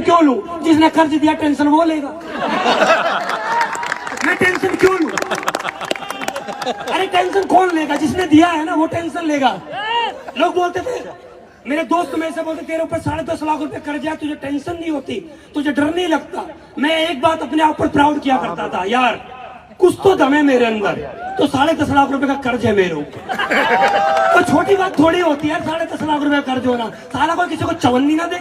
क्यों लूं? जिसने कर्ज दिया टेंशन वो लेगा, मैं टेंशन क्यों लूं? अरे टेंशन कौन लेगा? जिसने दिया है ना वो टेंशन लेगा। लोग बोलते थे, मेरे दोस्त में से बोलते, तेरे ऊपर 10.5 लाख रुपए कर्ज है, तुझे टेंशन नहीं होती, तुझे डर नहीं लगता? मैं एक बात अपने आप पर प्राउड किया करता था, यार कुछ तो दम है मेरे अंदर, तो 10.5 लाख रुपए का कर्ज है मेरे ऊपर। तो छोटी बात थोड़ी होती है 10.5 लाख रुपए का कर्ज होना। साला कोई किसी को चवन्नी ना दे,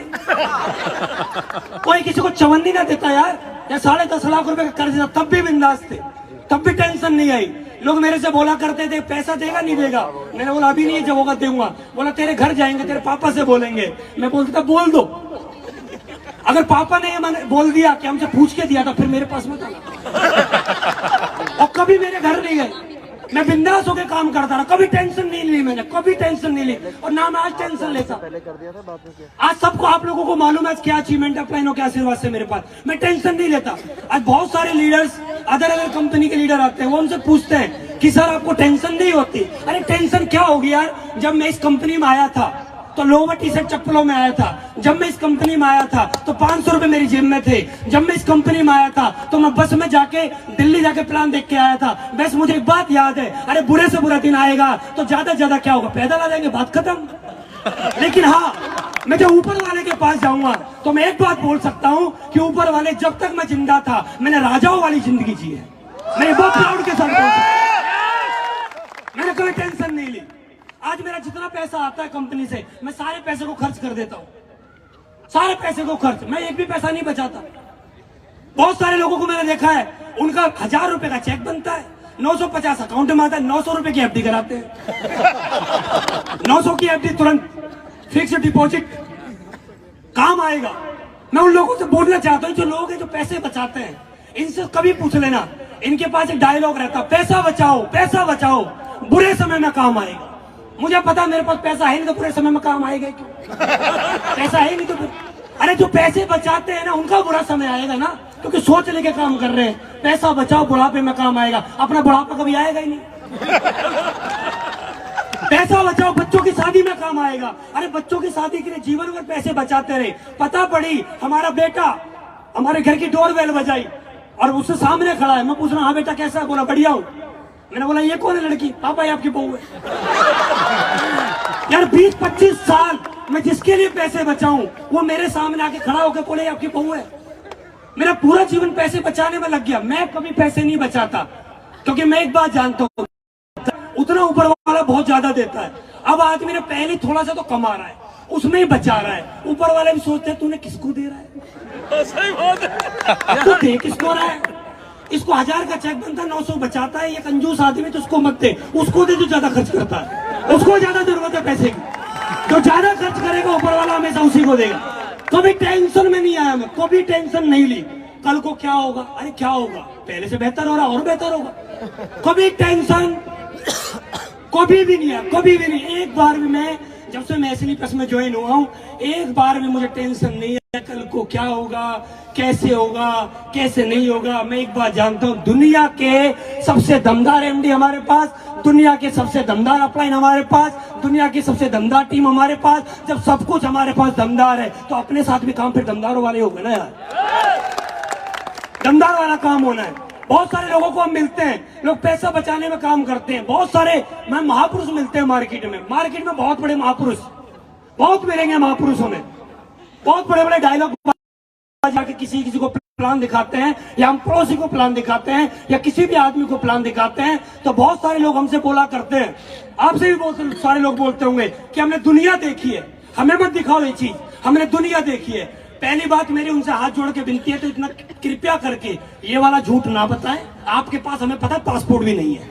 कोई किसी को चवन्नी ना देता यार। या 10.5 लाख रुपए का कर्ज था तब भी बिंदास थे, तब भी टेंशन नहीं आई। लोग मेरे से बोला करते थे, पैसा देगा नहीं देगा? मैंने बोला अभी नहीं, जब होगा दूंगा। बोला तेरे घर जाएंगे, तेरे पापा से बोलेंगे। मैं बोलता था बोल दो, अगर पापा ने मैंने बोल दिया कि हमसे पूछ के दिया था, फिर मेरे पास मत आना। और कभी मेरे घर नहीं गए, मैं बिंदास होकर काम करता रहा, कभी टेंशन नहीं ली मैंने, कभी टेंशन नहीं ली। और ना मैं आज टेंशन लेता। आज सबको, आप लोगों को मालूम है क्या अचीवमेंट अपलाइनों के आशीर्वाद से मेरे पास, मैं टेंशन नहीं लेता। आज बहुत सारे लीडर्स, अदर कंपनी के लीडर आते हैं, वो हमसे पूछते हैं कि सर आपको टेंशन नहीं होती? अरे टेंशन क्या होगी यार, जब मैं इस कंपनी में आया था तो लोवर टी शर्ट चप्पलों में आया था। जब मैं इस कंपनी में आया था तो 500 रुपए मेरी जेब में थे। जब मैं इस कंपनी में आया था तो मैं बस में जाके दिल्ली जाके प्लान देख के आया था। बस मुझे एक बात याद है, अरे बुरे से बुरा दिन आएगा तो ज्यादा ज्यादा क्या होगा, पैदल आ जाएंगे, बात खत्म। लेकिन हाँ, मैं जब ऊपर वाले के पास जाऊंगा तो मैं एक बात बोल सकता हूँ कि ऊपर वाले, जब तक मैं जिंदा था मैंने राजाओं वाली जिंदगी जी है। मैं बहुत प्राउड के साथ बोल सकता हूं, मैंने कभी टेंशन नहीं ली। आज मेरा जितना पैसा आता है कंपनी से, मैं सारे पैसे को खर्च कर देता हूँ, सारे पैसे को खर्च, मैं एक भी पैसा नहीं बचाता। बहुत सारे लोगों को मैंने देखा है, उनका 1000 रुपए का चेक बनता है, 950 अकाउंट में आता है, 900 रुपए की एफडी कराते हैं। 900 की एफडी तुरंत फिक्स्ड डिपॉजिट काम आएगा। मैं उन लोगों से बोलना चाहता हूँ, जो लोग हैं जो पैसे बचाते हैं, इनसे कभी पूछ लेना, इनके पास एक डायलॉग रहता, पैसा बचाओ, पैसा बचाओ, बुरे समय में काम आएगा। मुझे पता मेरे पास पैसा है नहीं तो बुरे समय में काम आएगा क्यों? पैसा है नहीं तो फिर, अरे जो पैसे बचाते हैं ना उनका बुरा समय आएगा ना, क्योंकि सोच लेके काम कर रहे हैं। पैसा बचाओ, बुढ़ापे में काम आएगा, अपना बुढ़ापा कभी आएगा ही नहीं। पैसा बचाओ, बच्चों की शादी में काम आएगा। अरे बच्चों की शादी के लिए जीवन भर पैसे बचाते रहे। पता पड़ी हमारा बेटा हमारे घर की डोरबेल बजाई और उससे सामने खड़ा है, मैं पूछ रहा हाँ बेटा कैसा है? बोला बढ़िया हूं। मैंने बोला ये कौन है लड़की? पापा ये आपकी बहू है। यार 20-25 साल मैं जिसके लिए पैसे बचाऊं वो मेरे सामने आके खड़ा होकर बोले आपकी बहू है। मेरा पूरा जीवन पैसे बचाने में लग गया। मैं कभी पैसे नहीं बचाता, क्योंकि मैं एक बात जानता हूं, उतना ऊपर वाला बहुत ज्यादा देता है। अब आदमी ने पहले थोड़ा सा तो कमा रहा है, उसमें ही बचा रहा है। ऊपर वाले भी सोचते हैं तूने किसको दे रहा है, सही बात है, तू दे किसको रहा है? इसको 1000 का चेक बनता है, 900 बचाता है। ये कंजूस आदमी, तो उसको मत दे, उसको दे जो ज्यादा खर्च करता है, उसको ज्यादा जरूरत है पैसे की। जो ज्यादा खर्च करेगा ऊपर वाला हमेशा उसी को देगा। कभी टेंशन में नहीं आया मैं, कभी टेंशन नहीं ली कल को क्या होगा, अरे क्या होगा, पहले से बेहतर हो रहा और बेहतर होगा। कभी टेंशन कभी भी नहीं है, कभी भी नहीं। एक बार भी मैं, जब से मैं SLPS में ज्वाइन हुआ हूँ, एक बार भी मुझे टेंशन नहीं है कल को क्या होगा, कैसे होगा, कैसे नहीं होगा। मैं एक बात जानता हूँ, दुनिया के सबसे दमदार MD हमारे पास, दुनिया के सबसे दमदार अपलाइन हमारे पास, दुनिया की सबसे दमदार टीम हमारे पास। जब सब कुछ हमारे पास दमदार है तो अपने साथ भी काम फिर दमदारों वाले होंगे ना यार, दमदार वाला काम होना है। बहुत सारे लोगों को हम मिलते हैं, लोग पैसा बचाने में काम करते हैं। बहुत सारे मैं महापुरुष मिलते हैं मार्केट में बहुत बड़े महापुरुष बहुत मिलेंगे महापुरुषों में। बहुत बड़े बड़े डायलॉग जाके किसी को प्लान दिखाते हैं, या हम पड़ोसी को प्लान दिखाते हैं, या किसी भी आदमी को प्लान दिखाते हैं, तो बहुत सारे लोग हमसे बोला करते हैं, आपसे भी बहुत सारे लोग बोलते होंगे कि हमने दुनिया देखी है, हमें मत दिखाओ ये चीज, हमने दुनिया देखी है। पहली बात मेरी उनसे हाथ जोड़ के विनती है, तो इतना कृपया करके ये वाला झूठ ना बताएं। आपके पास, हमें पता है, पासपोर्ट भी नहीं है,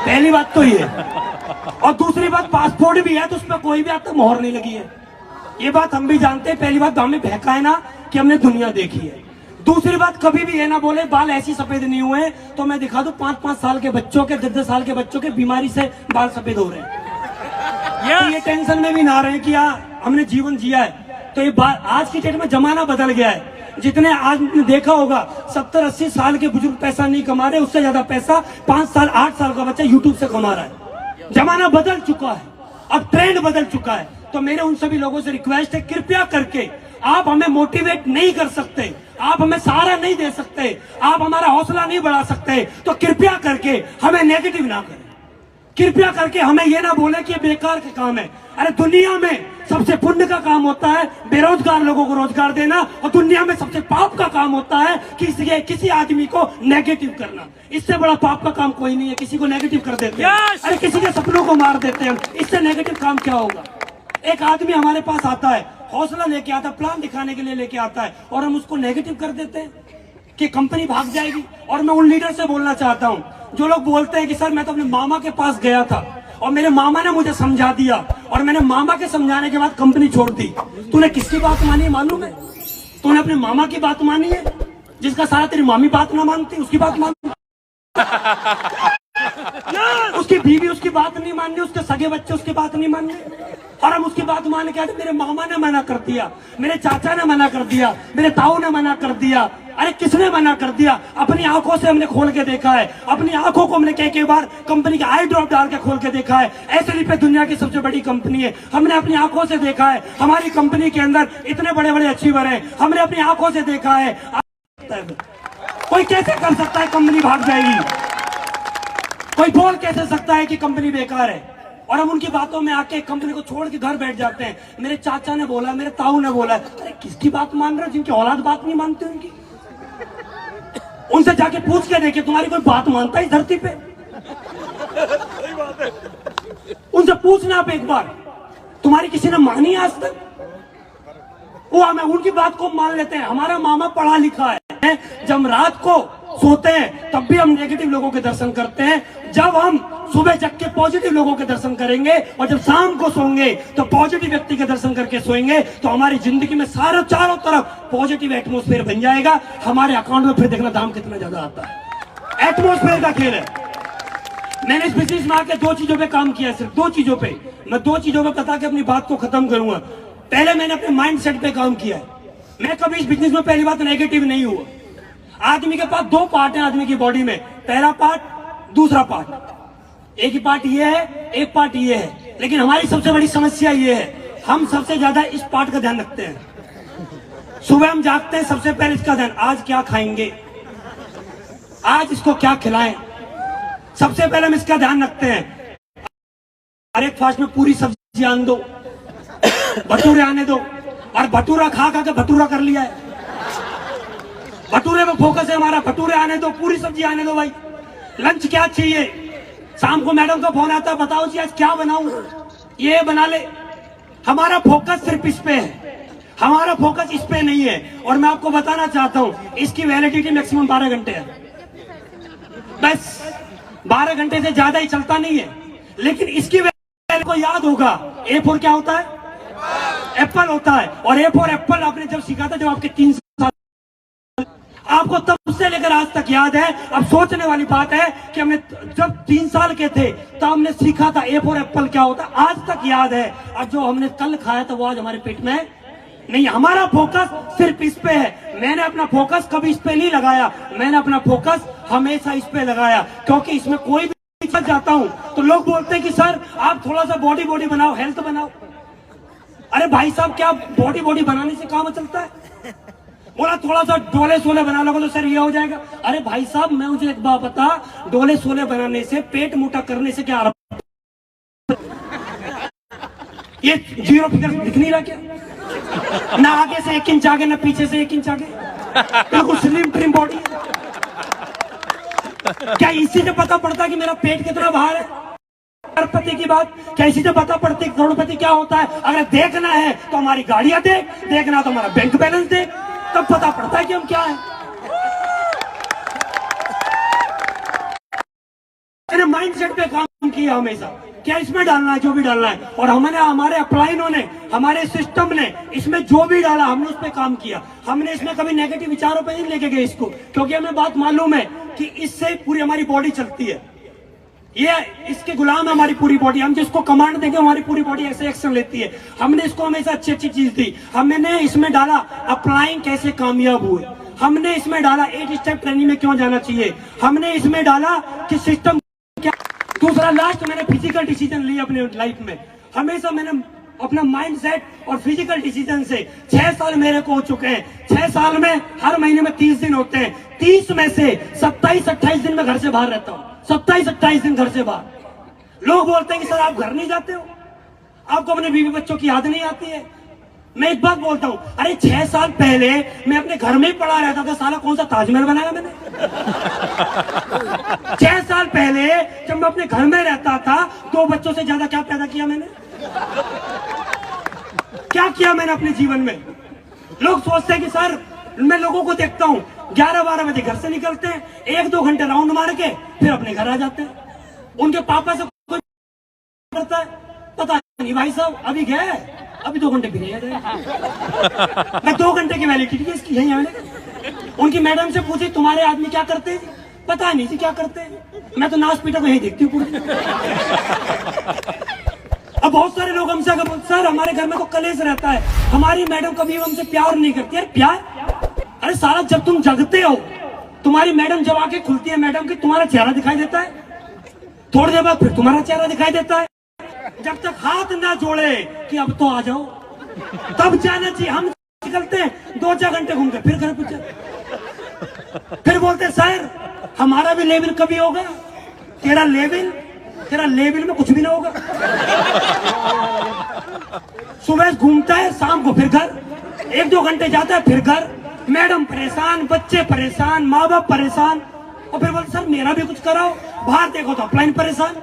पहली बात तो ये। और दूसरी बात, पासपोर्ट भी है तो उसमें कोई भी आज तक मोहर नहीं लगी है, ये बात हम भी जानते हैं। पहली बात, हमें बहका है ना कि हमने दुनिया देखी है। दूसरी बात, कभी भी ये ना बोले बाल ऐसी सफेद नहीं हुए तो मैं दिखा दूं 5-5 साल के बच्चों के, 10-10 साल के बच्चों के बीमारी से बाल सफेद हो रहे हैं। तो ये टेंशन में भी ना रहे कि यार हमने जीवन जिया है। तो ये बात, आज की डेट में जमाना बदल गया है। जितने आज ने देखा होगा 70-80 साल के बुजुर्ग पैसा नहीं कमा रहे, उससे ज्यादा पैसा 5 साल 8 साल का बच्चा यूट्यूब से कमा रहा है। जमाना बदल चुका है, अब ट्रेंड बदल चुका है। तो मेरे उन सभी लोगों से रिक्वेस्ट है, कृपया करके आप हमें मोटिवेट नहीं कर सकते, आप हमें सहारा नहीं दे सकते, आप हमारा हौसला नहीं बढ़ा सकते, तो कृपया करके हमें नेगेटिव ना करें। कृपया करके हमें यह ना बोले कि ये बेकार का काम है। अरे दुनिया में सबसे पुण्य का काम होता है बेरोजगार लोगों को रोजगार देना, और दुनिया में सबसे पाप का काम होता है किसी आदमी को नेगेटिव करना। इससे बड़ा पाप का काम कोई नहीं है। किसी को नेगेटिव कर देते हैं, अरे किसी के सपनों को मार देते हैं, इससे नेगेटिव काम क्या होगा। एक आदमी हमारे पास आता है, हौसला लेके आता है, प्लान दिखाने के लिए लेके आता है, और हम उसको नेगेटिव कर देते हैं कि कंपनी भाग जाएगी। और मैं उन लीडर से बोलना चाहता हूं जो लोग बोलते हैं कि सर मैं तो अपने मामा के पास गया था और मेरे मामा ने मुझे समझा दिया और मैंने मामा के समझाने के बाद कंपनी छोड़ दी। तूने किसकी बात मानी है मालूम है? तूने अपने मामा की बात मानी है, जिसका सारा तेरी मामी बात ना मानती उसकी बात मान उसकी बीवी उसकी बात नहीं माननी, उसके सगे बच्चे उसकी बात नहीं मानने, और हम उसकी बात मान के मेरे मामा ने मना कर दिया, मेरे चाचा ने मना कर दिया, मेरे ताऊ ने मना कर दिया। अरे किसने मना कर दिया? अपनी आंखों से हमने खोल के देखा है, अपनी आंखों को हमने कई बार कंपनी का आई ड्रॉप डाल के खोल के देखा है। एसएलई पे दुनिया की सबसे बड़ी कंपनी है, हमने अपनी आंखों से देखा है। हमारी कंपनी के अंदर इतने बड़े बड़े अचीवर हैं, हमने अपनी आंखों से देखा है। कोई कैसे कर सकता है कंपनी भाग जाएगी? कोई बोल कैसे सकता है कि कंपनी बेकार है? और हम उनकी बातों में आके कंपनी को छोड़ के घर बैठ जाते हैं। मेरे चाचा ने बोला, मेरे ताऊ ने बोला। अरे किसकी बात मान रहे हो? जिनकी औलाद बात नहीं मानती उनकी, उनसे जाके पूछ के देखिए तुम्हारी कोई बात मानता है इस धरती पे? उनसे पूछना आप एक बार, तुम्हारी किसी ने मानी आज तक? वो हमें उनकी बात को मान लेते हैं। हमारा मामा पढ़ा लिखा है, जब रात को सोते हैं तब भी हम नेगेटिव लोगों के दर्शन करते हैं। जब हम सुबह जग के पॉजिटिव लोगों के दर्शन करेंगे और जब शाम को सोएंगे तो पॉजिटिव व्यक्ति के दर्शन करके सोएंगे, तो हमारी जिंदगी में सारा चारों तरफ पॉजिटिव एटमॉस्फेयर बन जाएगा। हमारे अकाउंट में फिर देखना दाम कितना ज्यादा आता है। एटमॉस्फेयर का खेल है। मैंने इस बिजनेस में आके 2 चीजों पे काम किया, सिर्फ 2 चीजों पे। मैं 2 चीजों पे बता के अपनी बात को खत्म करूंगा। पहले मैंने अपने माइंड सेट पे काम किया है। मैं कभी इस बिजनेस में पहली बात नेगेटिव नहीं हुआ। आदमी के पास 2 पार्ट है आदमी की बॉडी में, पहला पार्ट, दूसरा पार्ट। एक ही पार्ट ये है, एक पार्ट ये है। लेकिन हमारी सबसे बड़ी समस्या ये है, हम सबसे ज्यादा इस पार्ट का ध्यान रखते हैं। सुबह हम जागते हैं, सबसे पहले इसका ध्यान, आज क्या खाएंगे, आज इसको क्या खिलाएं, सबसे पहले हम इसका ध्यान रखते हैं। ब्रेकफास्ट में पूरी सब्जी आने दो, भटूरे आने दो, और भटूरा खा के भटूरा कर लिया है। भटूरे में फोकस है हमारा, भटूरे आने दो, पूरी सब्जी आने दो भाई। लंच क्या चाहिए? शाम को मैडम का फोन आता है, बताओ जी आज क्या बनाऊं, ये बना ले। हमारा फोकस सिर्फ इस पे है, हमारा फोकस इस पे नहीं है। और मैं आपको बताना चाहता हूं, इसकी वैलिडिटी मैक्सिमम 12 घंटे है, बस 12 घंटे से ज्यादा ही चलता नहीं है। लेकिन इसकी वैलिडिटी को याद होगा, ए फॉर क्या होता है? एप्पल होता है। और ए फॉर एप्पल आपने जब सीखा था, जब आपके 3 साल, आपको तब से लेकर आज तक याद है। अब सोचने वाली बात है कि हमने जब 3 साल के थे तब हमने सीखा था ए फॉर एप्पल क्या होता है, आज तक याद है। अब जो हमने कल खाया था वो आज हमारे पेट में नहीं। हमारा फोकस सिर्फ इस पे है। मैंने अपना फोकस कभी इस पे नहीं लगाया, मैंने अपना फोकस हमेशा इस पे लगाया, क्योंकि इसमें कोई भी फंस जाता हूं तो लोग बोलते हैं कि सर आप थोड़ा सा बॉडी बनाओ, हेल्थ बनाओ। अरे भाई साहब, क्या बॉडी बनाने से काम चलता है? बोला थोड़ा सा डोले सोले बना लोगे तो सर ये हो जाएगा। अरे भाई साहब, मैं मुझे एक बात बता, डोले सोले बनाने से, पेट मोटा करने से क्या ये 0 फिगर दिख नहीं रहा क्या? ना आगे से 1 इंच आगे, ना पीछे से 1 इंच आगे, बिल्कुल स्लिम ट्रिम बॉडी। क्या इसी से पता पड़ता कि मेरा पेट कितना बाहर है? करोड़पति की बात क्या इसी से पता पड़ती? करोड़पति क्या होता है? अगर देखना है तो हमारी गाड़ियां देख, देखना तो हमारा बैंक बैलेंस देख, तब पता पड़ता है कि हम क्या है। मैंने माइंड सेट पे काम किया हमेशा, क्या इसमें डालना है, जो भी डालना है। और हमने, हमारे अपलाइनों ने, हमारे सिस्टम ने इसमें जो भी डाला हमने उस पर काम किया। हमने इसमें कभी नेगेटिव विचारों पे नहीं लेके गए इसको, क्योंकि हमें बात मालूम है कि इससे पूरी हमारी बॉडी चलती है। ये इसके गुलाम है हमारी पूरी बॉडी। हम जिसको कमांड देंगे हमारी पूरी बॉडी ऐसे एक्शन लेती है। हमने इसको हमेशा अच्छी अच्छी चीज दी। हमने इसमें डाला अप्लाइंग कैसे कामयाब हुए, हमने इसमें डाला 8 स्टेप ट्रेनिंग में क्यों जाना चाहिए, हमने इसमें डाला कि सिस्टम क्या। दूसरा लास्ट, मैंने फिजिकल डिसीजन लिए अपने लाइफ में। हमेशा मैंने अपना माइंड सेट और फिजिकल डिसीजन से 6 साल मेरे को हो चुके हैं। 6 साल में हर महीने में 30 दिन होते हैं। 30 में से 27-28 दिन में घर से बाहर रहता हूँ। 27-28 दिन घर से बाहर। लोग बोलते हैं कि सर आप घर नहीं जाते हो, आपको अपने बीवी बच्चों की याद नहीं आती है। मैं एक बात बोलता हूं, अरे 6 साल पहले मैं अपने घर में ही पड़ा रहता था, साला कौन सा ताजमहल बनाया मैंने? 6 साल पहले जब मैं अपने घर में रहता था 2 बच्चों से ज्यादा क्या पैदा किया मैंने? क्या किया मैंने अपने जीवन में? लोग सोचते हैं कि सर, मैं लोगों को देखता हूं 11-12 बजे घर से निकलते हैं, 1-2 घंटे राउंड मार के फिर अपने घर आ जाते हैं। उनके पापा से कोई करता है, पता नहीं भाई साहब अभी गए, अभी 2 घंटे फिर मैं 2 घंटे की वैलिडिटी इसकी यही है। उनकी मैडम से पूछी तुम्हारे आदमी क्या करते हैं? पता नहीं थी क्या करते हैं, मैं तो नाच पीटा को यही देखती हूँ पूरी। अब बहुत सारे लोग हमसे अगर बोलते सर हमारे घर में तो कलेश रहता है, हमारी मैडम कभी हमसे प्यार नहीं करती। यार प्यार, अरे साला जब तुम जगते हो तुम्हारी मैडम जब आके खुलती है मैडम की, तुम्हारा चेहरा दिखाई देता है, थोड़ी देर बाद फिर तुम्हारा चेहरा दिखाई देता है। जब तक हाथ ना जोड़े कि अब तो आ जाओ, तब जाना चाहिए। हम निकलते हैं 2-4 घंटे घूम के फिर घर पहुंचे, फिर बोलते सर हमारा भी लेवल कभी होगा। तेरा लेवल में कुछ भी ना होगा। सुबह घूमता है, शाम को फिर घर, 1-2 घंटे जाता है फिर घर। मैडम परेशान, बच्चे परेशान, माँ बाप परेशान, और फिर बोलते सर मेरा भी कुछ कराओ। बाहर देखो तो अपलाइन परेशान,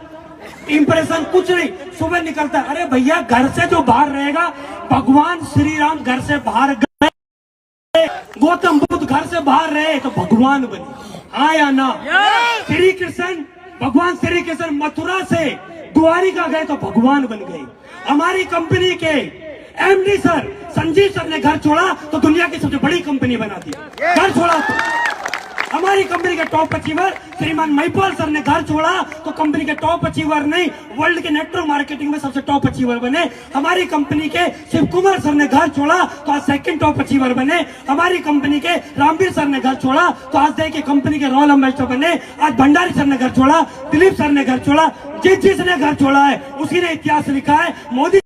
इंप्रेशन कुछ नहीं। सुबह निकलता है, अरे भैया घर से जो बाहर रहेगा, भगवान श्री राम घर से बाहर गए, गौतम बुद्ध घर से बाहर रहे तो भगवान बने, हाँ या ना? श्री कृष्ण, भगवान श्री कृष्ण मथुरा से द्वारिका गए तो भगवान बन गए। हमारी कंपनी के एमडी सर संजीव सर ने घर छोड़ा तो दुनिया की सबसे बड़ी कंपनी बना दी। घर छोड़ा तो हमारी कंपनी के टॉप अचीवर श्रीमान महिपाल सर ने घर छोड़ा तो कंपनी के टॉप अचीवर नहीं, वर्ल्ड के नेटवर्क मार्केटिंग में सबसे टॉप अचीवर बने। हमारी कंपनी के शिव कुमार सर ने घर छोड़ा तो आज सेकंड टॉप अचीवर बने। हमारी कंपनी के रामवीर सर ने घर छोड़ा तो आज देखिए कंपनी के रॉयल एम्बेसडर बने। आज भंडारी सर ने घर छोड़ा, दिलीप सर ने घर छोड़ा, जिसने घर छोड़ा है उसी ने इतिहास लिखा है। मोदी